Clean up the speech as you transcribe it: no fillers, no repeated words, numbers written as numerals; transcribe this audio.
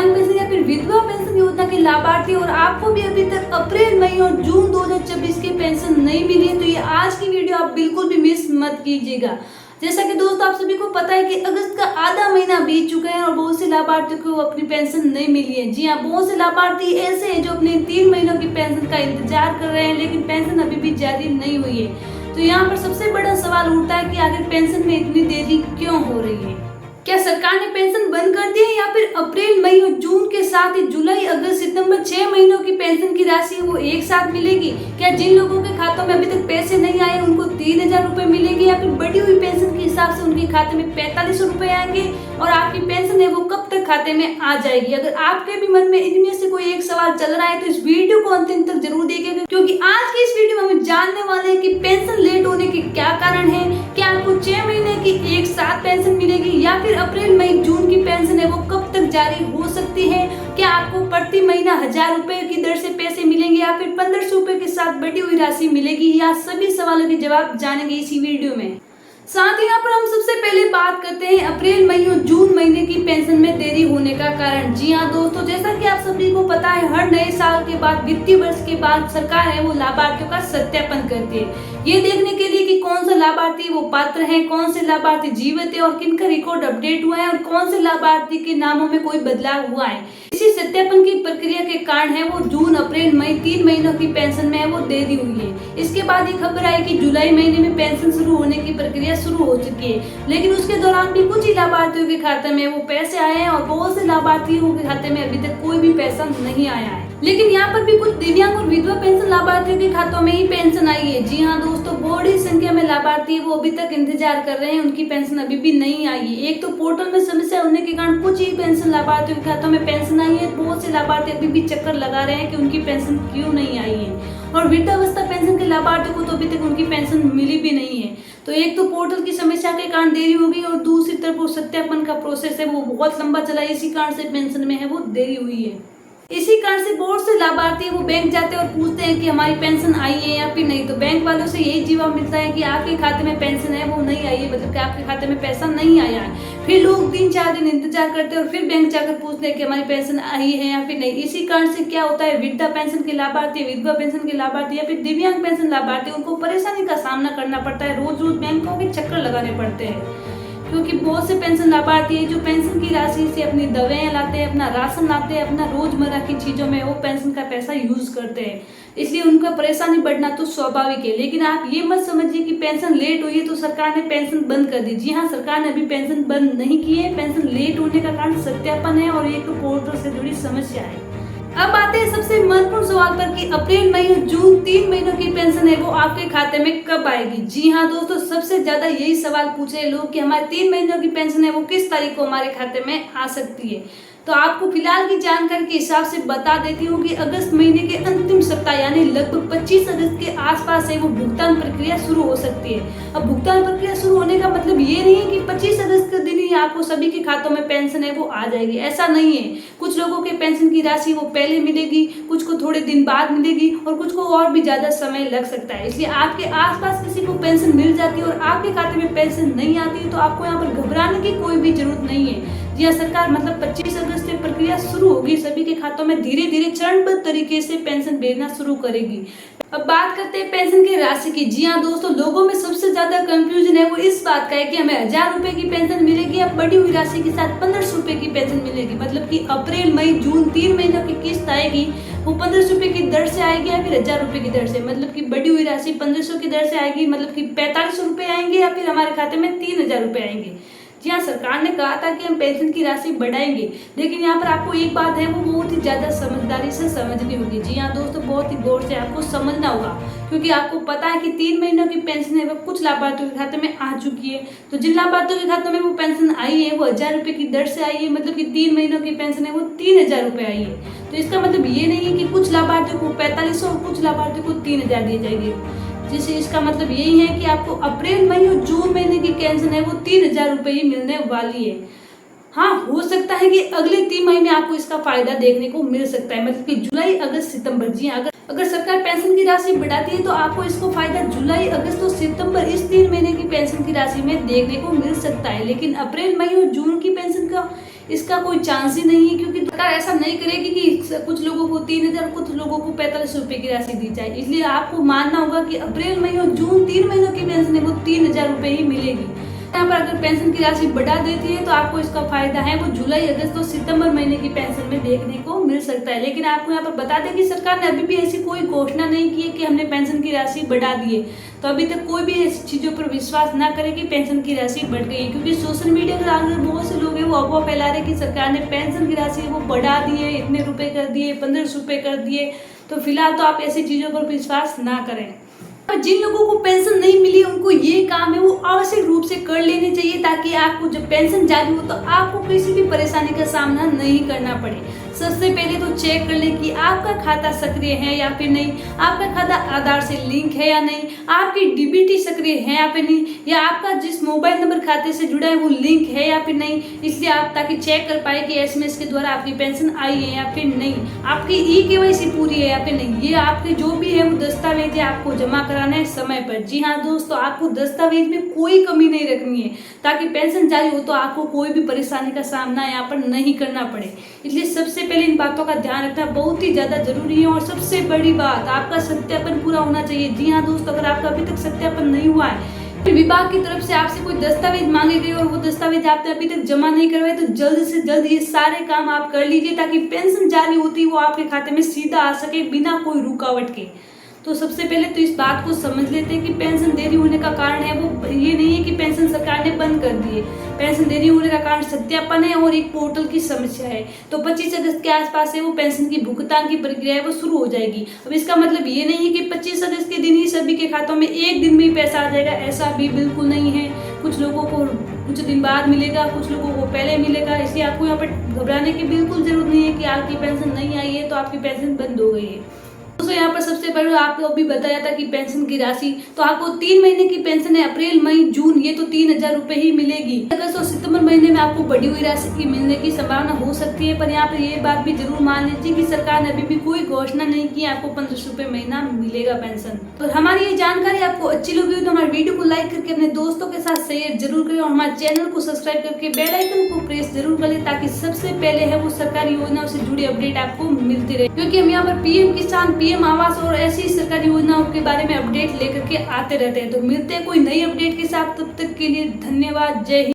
दिव्यांग पेंशन या फिर विधवा पेंशन योजना के लाभार्थी और आपको भी अभी तक अप्रैल मई और जून 2024 की पेंशन नहीं मिली है तो ये आज की वीडियो आप बिल्कुल भी मिस मत कीजिएगा। जैसा कि दोस्तों आप सभी को पता है कि अगस्त का आधा महीना बीत चुका है और बहुत से लाभार्थियों को अपनी पेंशन नहीं मिली है। जी हाँ, बहुत से लाभार्थी ऐसे हैं जो अपने 3 महीनों की पेंशन का इंतजार कर रहे हैं लेकिन पेंशन अभी भी जारी नहीं हुई है। तो यहाँ पर सबसे बड़ा सवाल उठता है कि आखिर पेंशन में इतनी देरी क्यों हो रही है। क्या सरकार ने पेंशन बंद कर दी है या फिर अप्रैल मई और जून के साथ ही जुलाई अगस्त सितंबर 6 महीनों की पेंशन की राशि वो एक साथ मिलेगी। क्या जिन लोगों के खातों में अभी तक पैसे नहीं आए उनको 3000 रुपए मिलेंगे या फिर बढ़ी हुई पेंशन के हिसाब से उनके खाते में 4500 रुपए आएंगे और आपकी पेंशन है वो कब तक खाते में आ जाएगी। अगर आपके भी मन में इनमें से कोई एक सवाल चल रहा है तो इस वीडियो को अंतिम तक जरूर देखिएगा, क्योंकि आज की इस वीडियो में हम जानने वाले हैं कि पेंशन लेट होने के क्या कारण है। क्या आपको 6 महीने की एक साथ पेंशन मिलेगी या फिर अप्रैल मई जून की पेंशन है वो कब तक जारी हो सकती है। क्या आपको प्रति महीना 1000 रुपए की दर से पैसे मिलेंगे या फिर 1500 रुपए के साथ बढ़ी हुई राशि मिलेगी। या सभी सवालों के जवाब जानेंगे इसी वीडियो में। साथ ही यहाँ पर हम सबसे पहले बात करते हैं अप्रैल मई और जून महीने की पेंशन में देरी होने का कारण। जी हाँ दोस्तों, जैसा कि आप सभी को पता है हर नए साल के बाद वित्तीय वर्ष के बाद सरकार है वो लाभार्थियों का सत्यापन करती है, ये देखने के लिए कि कौन सा लाभार्थी वो पात्र है, कौन से लाभार्थी जीवित है और किनका रिकॉर्ड अपडेट हुआ है और कौन से लाभार्थी के नामों में कोई बदलाव हुआ है। इसी सत्यापन की प्रक्रिया के कारण है वो जून अप्रैल मई 3 महीनों की पेंशन में वो देरी हुई है। इसके बाद ये खबर आई कि जुलाई महीने में पेंशन शुरू होने की प्रक्रिया शुरू हो चुकी है, लेकिन उसके दौरान भी कुछ ही लाभार्थियों के खाते में वो पैसे आए हैं और बहुत से लाभार्थियों के खाते में अभी तक कोई भी पैसा नहीं आया है। लेकिन यहाँ पर भी कुछ दिव्यांग और विधवा पेंशन लाभार्थियों के खातों में ही पेंशन आई है। जी हाँ दोस्तों, बड़ी संख्या में लाभार्थी वो अभी तक इंतजार कर रहे हैं, उनकी पेंशन अभी भी नहीं आई है। एक तो पोर्टल में समस्या होने के कारण कुछ ही पेंशन लाभार्थियों के खातों में पेंशन आई है, बहुत से लाभार्थी अभी भी चक्कर लगा रहे हैं कि उनकी पेंशन क्यों नहीं आई है। और वृद्धावस्था पेंशन के लाभार्थियों को तो अभी तक उनकी पेंशन मिली भी नहीं है। तो एक तो पोर्टल की समस्या के कारण देरी होगी और दूसरी तरफ वो सत्यापन का प्रोसेस है वो बहुत लंबा चला, इसी कारण से पेंशन में है वो देरी हुई है। इसी कारण से बहुत से लाभार्थी वो बैंक जाते हैं और पूछते हैं कि हमारी पेंशन आई है या फिर नहीं, तो बैंक वालों से यही जवाब मिलता है कि आपके खाते में पेंशन है वो नहीं आई है, मतलब कि आपके खाते में पैसा नहीं आया है। फिर लोग 3-4 दिन इंतजार करते हैं और फिर बैंक जाकर पूछते हैं कि हमारी पेंशन आई है या फिर नहीं। इसी कारण से क्या होता है, वृद्धा पेंशन के लाभार्थी, विधवा पेंशन के लाभार्थी या फिर दिव्यांग पेंशन लाभार्थी उनको परेशानी का सामना करना पड़ता है, रोज रोज बैंकों के चक्कर लगाने पड़ते हैं, क्योंकि बहुत से पेंशन लाभार्थी है जो पेंशन की राशि से अपनी दवाएं लाते हैं, अपना राशन लाते हैं, अपना रोजमर्रा की चीजों में वो पेंशन का पैसा यूज करते हैं, इसलिए उनका परेशानी बढ़ना तो स्वाभाविक है। लेकिन आप ये मत समझिए कि पेंशन लेट हुई है तो सरकार ने पेंशन बंद कर दी। जी हाँ, सरकार ने अभी पेंशन बंद नहीं की है, पेंशन लेट होने का कारण सत्यापन है और एक पोर्टल से जुड़ी समस्या है। अब आते हैं सबसे महत्वपूर्ण सवाल पर कि अप्रैल मई और जून 3 महीनों की पेंशन है वो आपके खाते में कब आएगी। जी हाँ दोस्तों, सबसे ज्यादा यही सवाल पूछ रहे लोग कि हमारे 3 महीनों की पेंशन है वो किस तारीख को हमारे खाते में आ सकती है। तो आपको फिलहाल की जानकारी के हिसाब से बता देती हूँ कि अगस्त महीने के अंतिम सप्ताह यानी लगभग 25 अगस्त के आसपास है वो भुगतान प्रक्रिया शुरू हो सकती है। अब भुगतान प्रक्रिया शुरू होने का मतलब ये नहीं है कि 25 अगस्त के दिन ही आपको सभी के खातों में पेंशन है वो आ जाएगी, ऐसा नहीं है। कुछ लोगों के पेंशन की राशि वो पहले मिलेगी, कुछ को थोड़े दिन बाद मिलेगी और कुछ को और भी ज्यादा समय लग सकता है। इसलिए आपके आसपास किसी को पेंशन मिल जाती है और आपके खाते में पेंशन नहीं आती है तो आपको यहाँ पर घबराने की कोई भी जरूरत नहीं है। जी हाँ, सरकार मतलब 25 अगस्त से प्रक्रिया शुरू होगी, सभी के खातों में धीरे धीरे चरणबद्ध तरीके से पेंशन भेजना शुरू करेगी। अब बात करते हैं पेंशन की राशि की। जी हाँ दोस्तों, लोगों में सबसे ज्यादा कंफ्यूजन है वो इस बात का है कि हमें 1000 रुपए की पेंशन मिलेगी या बढ़ी हुई राशि के साथ 1500 रुपए की पेंशन मिलेगी। मतलब कि अप्रैल मई जून 3 महीनों की किस्त आएगी वो 1500 रुपए की दर से आएगी या फिर 1000 रुपए की दर से, मतलब कि बढ़ी हुई राशि 1500 की दर से आएगी, मतलब कि 4500 रुपए आएंगे या फिर हमारे खाते में 3000 रुपए आएंगे। जी हाँ, सरकार ने कहा था कि हम पेंशन की राशि बढ़ाएंगे, लेकिन यहाँ पर आपको एक बात है वो बहुत ही ज्यादा समझदारी से समझनी होगी। जी हाँ दोस्तों, बहुत ही गौर से आपको समझना होगा, क्योंकि आपको पता है कि 3 महीनों की पेंशन है वो कुछ लाभार्थियों के खाते में आ चुकी है। तो जिन लाभार्थियों के खाते में वो पेंशन आई है वो 1000 रुपए की दर से आई है, मतलब कि 3 महीनों की पेंशन है वो 3000 रुपए आई है। तो इसका मतलब ये नहीं है कि कुछ लाभार्थियों को 4500 और कुछ लाभार्थियों को 3000 दिए जाएंगे। जिससे इसका मतलब यही है कि आपको अप्रैल मई और जून महीने की पेंशन है वो 3000 रुपए ही मिलने वाली है। हाँ, हो सकता है कि अगले 3 महीने आपको इसका फायदा देखने को मिल सकता है, मतलब कि जुलाई, अगस्त, सितंबर। जी हाँ, अगर सरकार पेंशन की राशि बढ़ाती है तो आपको इसको फायदा जुलाई, अगस्त और सितंबर इस 3 महीने की पेंशन की राशि में देखने को मिल सकता है। लेकिन अप्रैल, मई और जून की पेंशन का इसका कोई चांस ही नहीं है, क्योंकि सरकार ऐसा नहीं करेगी कि कुछ लोगों को 3,000, कुछ लोगों को 45 रुपए की राशि दी जाए। इसलिए आपको मानना होगा कि अप्रैल, मई और जून 3 महीनों की पेंशन है वो 3,000 रुपए ही मिलेगी। यहाँ पर अगर पेंशन की राशि बढ़ा देती है तो आपको इसका फायदा है वो जुलाई, अगस्त और सितंबर महीने की पेंशन में देखने को मिल सकता है। लेकिन आपको यहाँ पर बता दें कि सरकार ने अभी भी ऐसी कोई घोषणा नहीं की है कि हमने पेंशन की राशि बढ़ा दी है। तो अभी तक कोई भी ऐसी चीजों पर विश्वास ना करे कि पेंशन की राशि बढ़ गई है, क्योंकि सोशल मीडिया पर बहुत से लोग हैं वो अफवाह फैला रहे हैं कि सरकार ने पेंशन की राशि वो बढ़ा दी है, इतने रुपए कर दिए, 1500 रुपए कर दिए। तो फिलहाल तो आप ऐसी चीजों पर विश्वास ना करें। जिन लोगों को पेंशन नहीं मिली उनको ये काम है वो आवश्यक रूप से कर लेने चाहिए, ताकि आपको जब पेंशन जारी हो तो आपको किसी भी परेशानी का सामना नहीं करना पड़े। सबसे पहले तो चेक कर लें कि आपका खाता सक्रिय है या फिर नहीं, आपका खाता आधार से लिंक है या नहीं, आपकी डीबीटी सक्रिय है या फिर नहीं, या आपका जिस मोबाइल नंबर खाते से जुड़ा है वो लिंक है या फिर नहीं। इसलिए आप ताकि चेक कर पाए कि एसएमएस के द्वारा आपकी पेंशन आई है या फिर नहीं, आपकी ई-केवाईसी पूरी है या फिर नहीं। ये आपके जो भी है वो दस्तावेज है आपको जमा कराना है समय पर। जी हाँ दोस्तों, आपको दस्तावेज में कोई कमी नहीं रखनी है, ताकि पेंशन जारी हो तो आपको कोई भी परेशानी का सामना यहाँ पर नहीं करना पड़े। इसलिए सबसे पहले इन बातों का ध्यान रखना बहुत ही ज्यादा जरूरी है। और सबसे बड़ी बात, आपका सत्यापन पूरा होना चाहिए। जी हाँ दोस्तों, अगर आपका अभी तक सत्यापन नहीं हुआ है, विभाग की तरफ से आपसे कोई दस्तावेज मांगे गए और वो दस्तावेज आपने अभी तक जमा नहीं करवाए, तो जल्द से जल्द ये सारे काम आप कर लीजिए, ताकि पेंशन जारी होती वो आपके खाते में सीधा आ सके बिना कोई रुकावट के। तो सबसे पहले तो इस बात को समझ लेते हैं कि पेंशन देरी होने का कारण है वो ये नहीं है कि पेंशन सरकार ने बंद कर दी है। पेंशन देरी होने का कारण सत्यापन है और एक पोर्टल की समस्या है। तो 25 अगस्त के आसपास से वो पेंशन की भुगतान की प्रक्रिया है वो शुरू हो जाएगी। अब इसका मतलब ये नहीं है कि 25 अगस्त के दिन ही सभी के खातों में एक दिन में ही पैसा आ जाएगा, ऐसा भी बिल्कुल नहीं है। कुछ लोगों को कुछ दिन बाद मिलेगा, कुछ लोगों को पहले मिलेगा। इसलिए आपको यहाँ पर घबराने की बिल्कुल जरूरत नहीं है कि आपकी पेंशन नहीं आई है तो आपकी पेंशन बंद हो गई है। दोस्तों यहाँ पर सबसे पहले आपको अभी बताया था कि पेंशन की राशि, तो आपको 3 महीने की पेंशन है अप्रैल, मई, जून, ये तो 3,000 रुपए ही मिलेगी। अगस्त और सितंबर महीने में आपको बढ़ी हुई राशि की मिलने की संभावना हो सकती है, पर यहाँ पर ये बात भी जरूर मान लीजिए कि सरकार ने अभी भी कोई घोषणा नहीं की आपको 1500 रुपए महीना मिलेगा पेंशन। तो हमारी ये जानकारी आपको अच्छी लगी तो हमारे वीडियो को लाइक करके अपने दोस्तों के साथ शेयर जरूर करें और हमारे चैनल को सब्सक्राइब करके बेल आइकन को प्रेस जरूर करें, ताकि सबसे पहले है वो सरकारी योजनाओं से जुड़ी अपडेट आपको मिलती रहे। क्योंकि हम यहाँ पर पीएम किसान, पीएम आवास और ऐसी सरकारी योजनाओं के बारे में अपडेट लेकर के आते रहते हैं। तो मिलते हैं कोई नई अपडेट के साथ, तब तक के लिए धन्यवाद। जय हिंद।